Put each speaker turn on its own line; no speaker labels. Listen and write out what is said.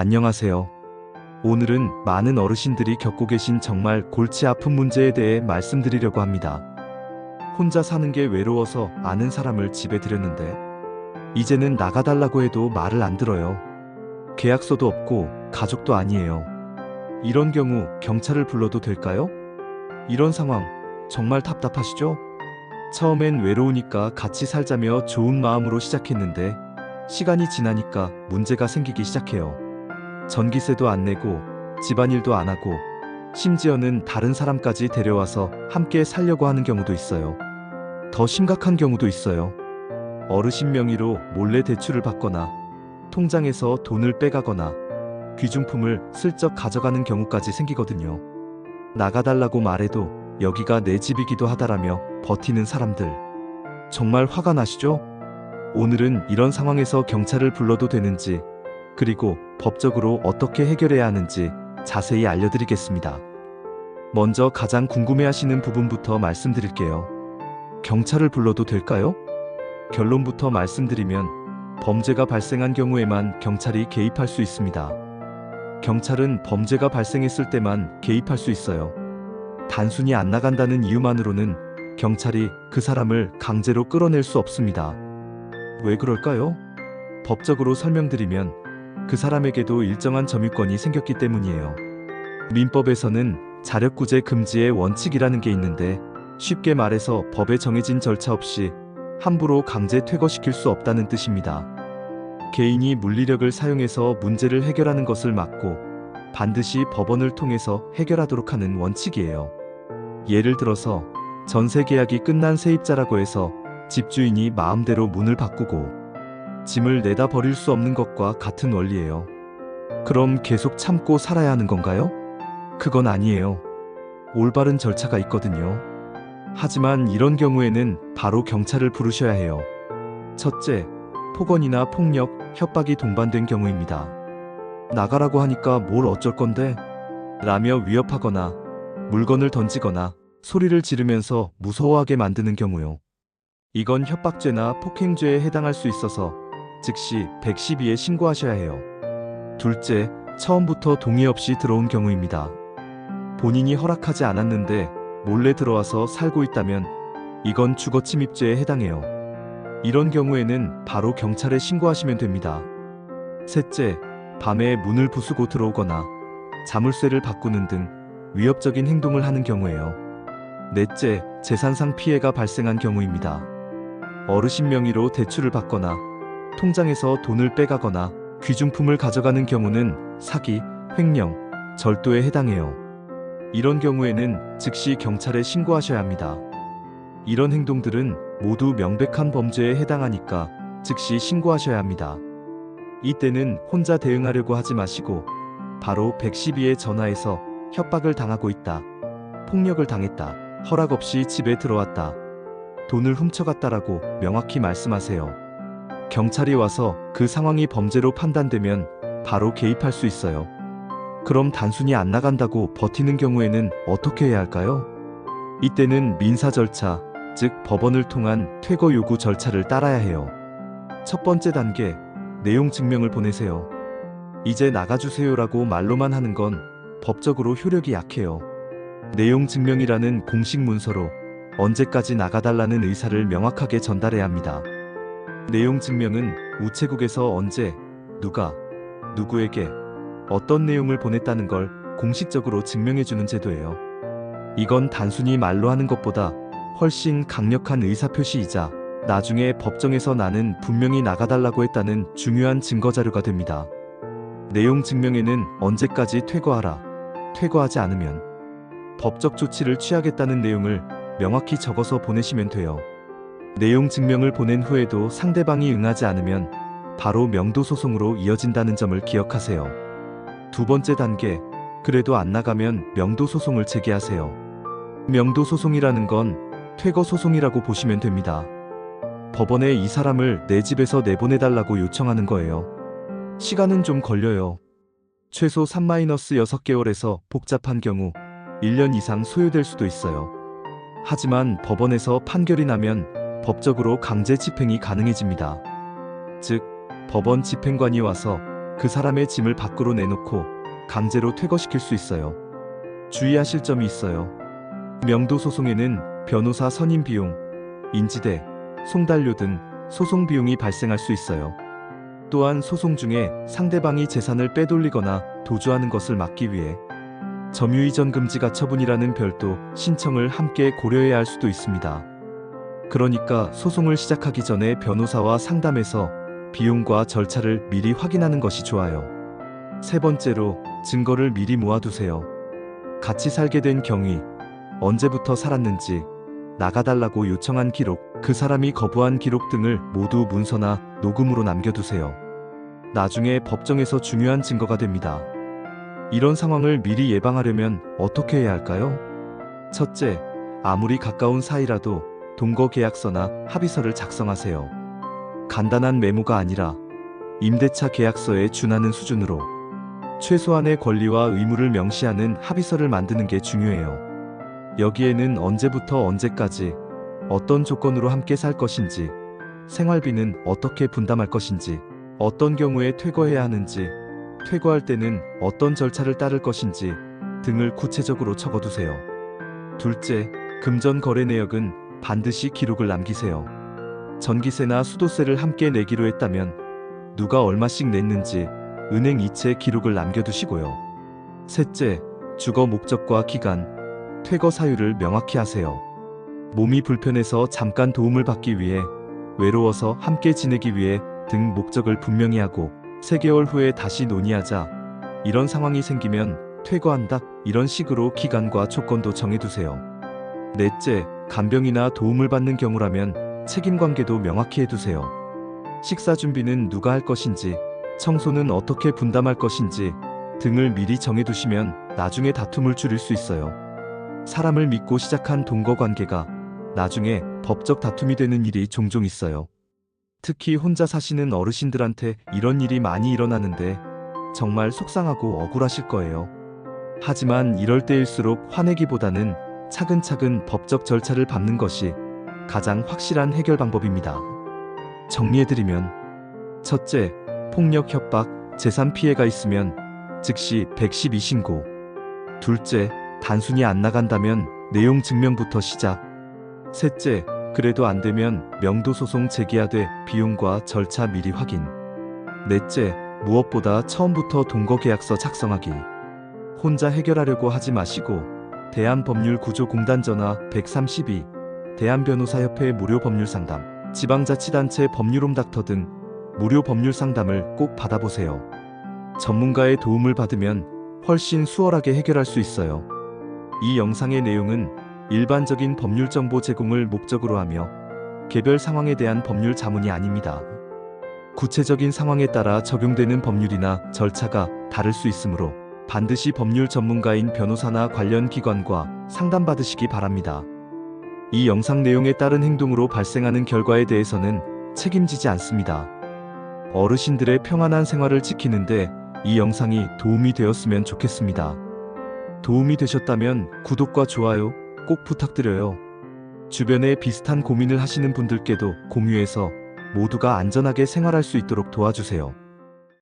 안녕하세요. 오늘은 많은 어르신들이 겪고 계신 정말 골치 아픈 문제에 대해 말씀드리려고 합니다. 혼자 사는 게 외로워서 아는 사람을 집에 들였는데 이제는 나가달라고 해도 말을 안 들어요. 계약서도 없고 가족도 아니에요. 이런 경우 경찰을 불러도 될까요? 이런 상황 정말 답답하시죠? 처음엔 외로우니까 같이 살자며 좋은 마음으로 시작했는데 시간이 지나니까 문제가 생기기 시작해요. 전기세도 안 내고 집안일도 안 하고 심지어는 다른 사람까지 데려와서 함께 살려고 하는 경우도 있어요. 더 심각한 경우도 있어요. 어르신 명의로 몰래 대출을 받거나 통장에서 돈을 빼가거나 귀중품을 슬쩍 가져가는 경우까지 생기거든요. 나가달라고 말해도 여기가 내 집이기도 하다라며 버티는 사람들. 정말 화가 나시죠? 오늘은 이런 상황에서 경찰을 불러도 되는지, 그리고 법적으로 어떻게 해결해야 하는지 자세히 알려드리겠습니다. 먼저 가장 궁금해하시는 부분부터 말씀드릴게요. 경찰을 불러도 될까요? 결론부터 말씀드리면 범죄가 발생한 경우에만 경찰이 개입할 수 있습니다. 경찰은 범죄가 발생했을 때만 개입할 수 있어요. 단순히 안 나간다는 이유만으로는 경찰이 그 사람을 강제로 끌어낼 수 없습니다. 왜 그럴까요? 법적으로 설명드리면 그 사람에게도 일정한 점유권이 생겼기 때문이에요. 민법에서는 자력구제 금지의 원칙이라는 게 있는데 쉽게 말해서 법에 정해진 절차 없이 함부로 강제 퇴거시킬 수 없다는 뜻입니다. 개인이 물리력을 사용해서 문제를 해결하는 것을 막고 반드시 법원을 통해서 해결하도록 하는 원칙이에요. 예를 들어서 전세 계약이 끝난 세입자라고 해서 집주인이 마음대로 문을 바꾸고 짐을 내다 버릴 수 없는 것과 같은 원리예요. 그럼 계속 참고 살아야 하는 건가요? 그건 아니에요. 올바른 절차가 있거든요. 하지만 이런 경우에는 바로 경찰을 부르셔야 해요. 첫째, 폭언이나 폭력, 협박이 동반된 경우입니다. 나가라고 하니까 뭘 어쩔 건데? 라며 위협하거나 물건을 던지거나 소리를 지르면서 무서워하게 만드는 경우요. 이건 협박죄나 폭행죄에 해당할 수 있어서 즉시 112에 신고하셔야 해요. 둘째, 처음부터 동의 없이 들어온 경우입니다. 본인이 허락하지 않았는데 몰래 들어와서 살고 있다면 이건 주거침입죄에 해당해요. 이런 경우에는 바로 경찰에 신고하시면 됩니다. 셋째, 밤에 문을 부수고 들어오거나 자물쇠를 바꾸는 등 위협적인 행동을 하는 경우예요. 넷째, 재산상 피해가 발생한 경우입니다. 어르신 명의로 대출을 받거나 통장에서 돈을 빼가거나 귀중품을 가져가는 경우는 사기, 횡령, 절도에 해당해요. 이런 경우에는 즉시 경찰에 신고하셔야 합니다. 이런 행동들은 모두 명백한 범죄에 해당하니까 즉시 신고하셔야 합니다. 이때는 혼자 대응하려고 하지 마시고 바로 112에 전화해서 협박을 당하고 있다, 폭력을 당했다, 허락 없이 집에 들어왔다, 돈을 훔쳐갔다라고 명확히 말씀하세요. 경찰이 와서 그 상황이 범죄로 판단되면 바로 개입할 수 있어요. 그럼 단순히 안 나간다고 버티는 경우에는 어떻게 해야 할까요? 이때는 민사 절차, 즉 법원을 통한 퇴거 요구 절차를 따라야 해요. 첫 번째 단계, 내용 증명을 보내세요. 이제 나가주세요라고 말로만 하는 건 법적으로 효력이 약해요. 내용 증명이라는 공식 문서로 언제까지 나가달라는 의사를 명확하게 전달해야 합니다. 내용 증명은 우체국에서 언제, 누가, 누구에게 어떤 내용을 보냈다는 걸 공식적으로 증명해주는 제도예요. 이건 단순히 말로 하는 것보다 훨씬 강력한 의사표시이자 나중에 법정에서 나는 분명히 나가달라고 했다는 중요한 증거자료가 됩니다. 내용 증명에는 언제까지 퇴거하라, 퇴거하지 않으면 법적 조치를 취하겠다는 내용을 명확히 적어서 보내시면 돼요. 내용 증명을 보낸 후에도 상대방이 응하지 않으면 바로 명도소송으로 이어진다는 점을 기억하세요. 두 번째 단계, 그래도 안 나가면 명도소송을 제기하세요. 명도소송이라는 건 퇴거소송이라고 보시면 됩니다. 법원에 이 사람을 내 집에서 내보내달라고 요청하는 거예요. 시간은 좀 걸려요. 최소 3-6개월에서 복잡한 경우 1년 이상 소요될 수도 있어요. 하지만 법원에서 판결이 나면 법적으로 강제 집행이 가능해집니다. 즉, 법원 집행관이 와서 그 사람의 짐을 밖으로 내놓고 강제로 퇴거시킬 수 있어요. 주의하실 점이 있어요. 명도 소송에는 변호사 선임 비용, 인지대, 송달료 등 소송 비용이 발생할 수 있어요. 또한 소송 중에 상대방이 재산을 빼돌리거나 도주하는 것을 막기 위해 점유이전 금지 가처분이라는 별도 신청을 함께 고려해야 할 수도 있습니다. 그러니까 소송을 시작하기 전에 변호사와 상담해서 비용과 절차를 미리 확인하는 것이 좋아요. 세 번째로, 증거를 미리 모아두세요. 같이 살게 된 경위, 언제부터 살았는지, 나가달라고 요청한 기록, 그 사람이 거부한 기록 등을 모두 문서나 녹음으로 남겨두세요. 나중에 법정에서 중요한 증거가 됩니다. 이런 상황을 미리 예방하려면 어떻게 해야 할까요? 첫째, 아무리 가까운 사이라도 동거계약서나 합의서를 작성하세요. 간단한 메모가 아니라 임대차 계약서에 준하는 수준으로 최소한의 권리와 의무를 명시하는 합의서를 만드는 게 중요해요. 여기에는 언제부터 언제까지 어떤 조건으로 함께 살 것인지, 생활비는 어떻게 분담할 것인지, 어떤 경우에 퇴거해야 하는지, 퇴거할 때는 어떤 절차를 따를 것인지 등을 구체적으로 적어두세요. 둘째, 금전 거래 내역은 반드시 기록을 남기세요. 전기세나 수도세를 함께 내기로 했다면 누가 얼마씩 냈는지 은행 이체 기록을 남겨두시고요. 셋째, 주거 목적과 기간, 퇴거 사유를 명확히 하세요. 몸이 불편해서 잠깐 도움을 받기 위해, 외로워서 함께 지내기 위해 등 목적을 분명히 하고 3개월 후에 다시 논의하자, 이런 상황이 생기면 퇴거한다, 이런 식으로 기간과 조건도 정해두세요. 넷째, 간병이나 도움을 받는 경우라면 책임관계도 명확히 해두세요. 식사 준비는 누가 할 것인지, 청소는 어떻게 분담할 것인지 등을 미리 정해두시면 나중에 다툼을 줄일 수 있어요. 사람을 믿고 시작한 동거관계가 나중에 법적 다툼이 되는 일이 종종 있어요. 특히 혼자 사시는 어르신들한테 이런 일이 많이 일어나는데 정말 속상하고 억울하실 거예요. 하지만 이럴 때일수록 화내기보다는 차근차근 법적 절차를 밟는 것이 가장 확실한 해결 방법입니다. 정리해드리면, 첫째, 폭력 협박, 재산 피해가 있으면 즉시 112 신고. 둘째, 단순히 안 나간다면 내용 증명부터 시작. 셋째, 그래도 안 되면 명도 소송 제기하되 비용과 절차 미리 확인. 넷째, 무엇보다 처음부터 동거계약서 작성하기. 혼자 해결하려고 하지 마시고 대한법률구조공단 전화 132, 대한변호사협회 무료 법률상담, 지방자치단체 법률홈닥터 등 무료 법률상담을 꼭 받아보세요. 전문가의 도움을 받으면 훨씬 수월하게 해결할 수 있어요. 이 영상의 내용은 일반적인 법률 정보 제공을 목적으로 하며 개별 상황에 대한 법률 자문이 아닙니다. 구체적인 상황에 따라 적용되는 법률이나 절차가 다를 수 있으므로 반드시 법률 전문가인 변호사나 관련 기관과 상담받으시기 바랍니다. 이 영상 내용에 따른 행동으로 발생하는 결과에 대해서는 책임지지 않습니다. 어르신들의 평안한 생활을 지키는데 이 영상이 도움이 되었으면 좋겠습니다. 도움이 되셨다면 구독과 좋아요 꼭 부탁드려요. 주변에 비슷한 고민을 하시는 분들께도 공유해서 모두가 안전하게 생활할 수 있도록 도와주세요.